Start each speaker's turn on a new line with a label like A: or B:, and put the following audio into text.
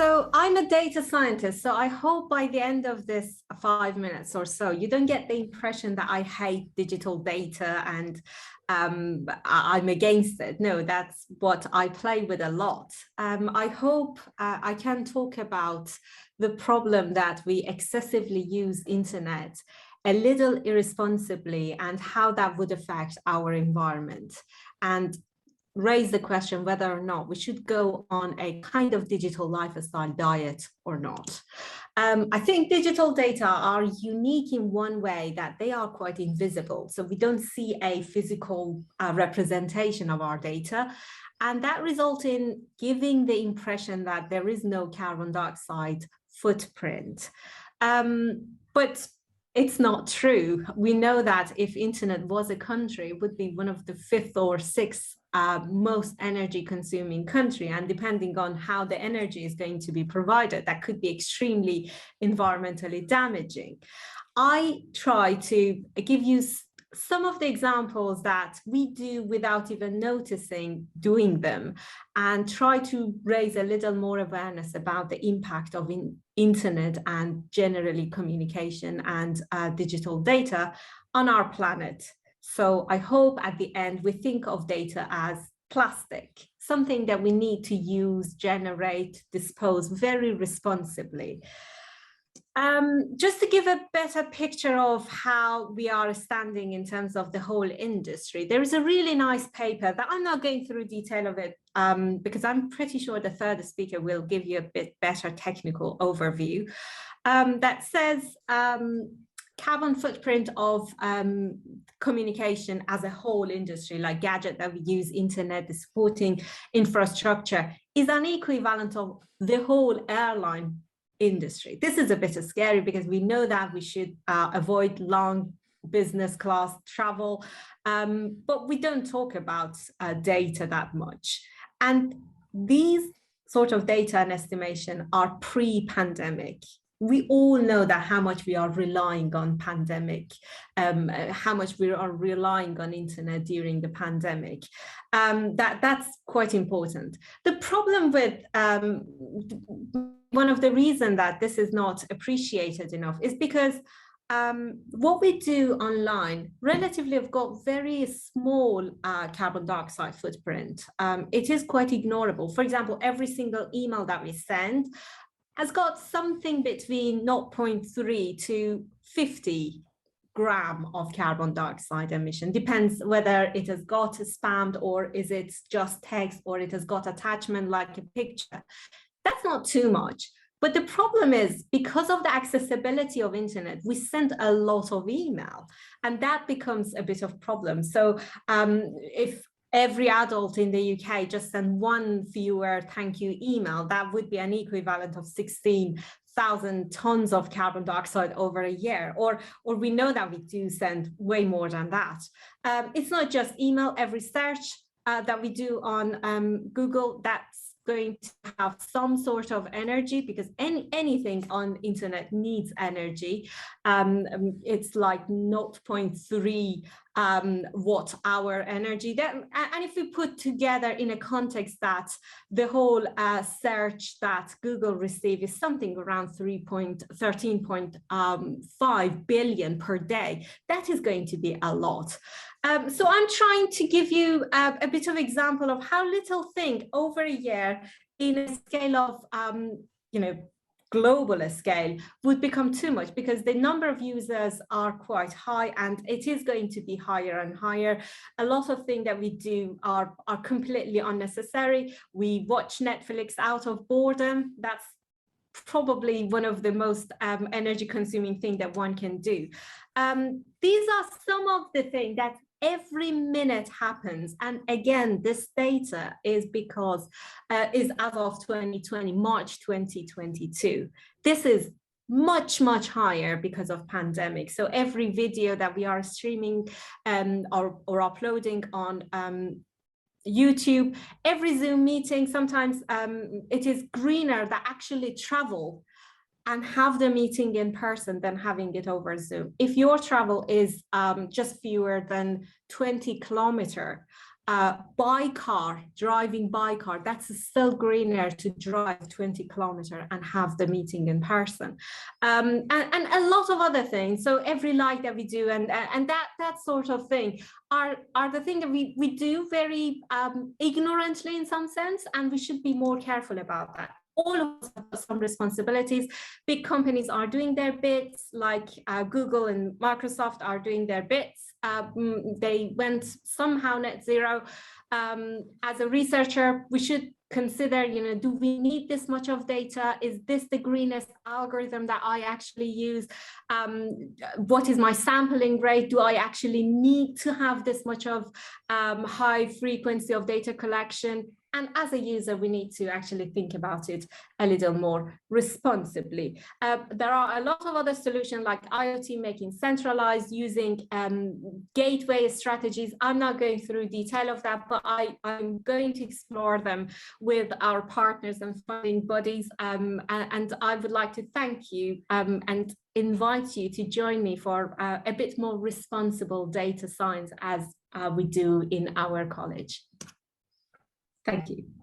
A: So I'm a data scientist, so I hope by the end of this 5 minutes or so, you don't get the impression that I hate digital data and I'm against it. No, that's what I play with a lot. I hope I can talk about the problem that we excessively use internet a little irresponsibly and how that would affect our environment, and raise the question whether or not we should go on a kind of digital lifestyle diet or not. I think digital data are unique in one way that they are quite invisible. So we don't see a physical representation of our data. And that results in giving the impression that there is no carbon dioxide footprint. But it's not true. We know that if internet was a country, it would be one of the fifth or sixth most energy consuming country, and depending on how the energy is going to be provided, that could be extremely environmentally damaging. I try to give you some of the examples that we do without even noticing doing them, and try to raise a little more awareness about the impact of internet and generally communication and digital data on our planet. So I hope at the end we think of data as plastic, something that we need to use, generate, dispose very responsibly. Just to give a better picture of how we are standing in terms of the whole industry, there is a really nice paper that I'm not going through detail of it because I'm pretty sure the third speaker will give you a bit better technical overview that says carbon footprint of communication as a whole industry, like gadget that we use, internet, the supporting infrastructure, is an equivalent of the whole airline industry. This is a bit scary because we know that we should avoid long business class travel, but we don't talk about data that much. And these sort of data and estimation are pre-pandemic. We all know that how much we are relying on pandemic, how much we are relying on internet during the pandemic. That's quite important. The problem with one of the reasons that this is not appreciated enough is because what we do online relatively have got very small carbon dioxide footprint. It is quite ignorable. For example, every single email that we send has got something between 0.3 to 50 gram of carbon dioxide emission. Depends whether it has got spammed or is it just text or it has got attachment like a picture. That's not too much. But the problem is, because of the accessibility of internet, we send a lot of email, and that becomes a bit of problem. So if every adult in the UK just send one viewer thank you email, that would be an equivalent of 16,000 tons of carbon dioxide over a year. Or we know that we do send way more than that. It's not just email. Every search that we do on Google, that's going to have some sort of energy, because anything on internet needs energy. It's like 0.3 watt hour energy. And if we put together in a context that the whole search that Google receives is something around 13.5 billion per day, that is going to be a lot. So I'm trying to give you a bit of example of how little thing over a year in a scale of, global scale would become too much, because the number of users are quite high and it is going to be higher and higher. A lot of things that we do are completely unnecessary. We watch Netflix out of boredom. That's probably one of the most energy consuming thing that one can do. These are some of the things that every minute happens. And again, this data is because is as of 2020, March 2022. This is much, much higher because of pandemic. So every video that we are streaming or uploading on YouTube, every Zoom meeting, sometimes it is greener that actually travel and have the meeting in person than having it over Zoom. If your travel is just fewer than 20 kilometers, by car, driving by car, that's still greener to drive 20 kilometers and have the meeting in person. And a lot of other things. So every like that we do and that sort of thing are the thing that we do very ignorantly in some sense, and we should be more careful about that. All of us have some responsibilities. Big companies are doing their bits, like Google and Microsoft are doing their bits. They went somehow net zero. As a researcher, we should consider, do we need this much of data? Is this the greenest algorithm that I actually use? What is my sampling rate? Do I actually need to have this much of high frequency of data collection? And as a user, we need to actually think about it a little more responsibly. There are a lot of other solutions like IoT, making centralized, using gateway strategies. I'm not going through detail of that, but I'm going to explore them with our partners and funding bodies. And I would like to thank you and invite you to join me for a bit more responsible data science as we do in our college. Thank you.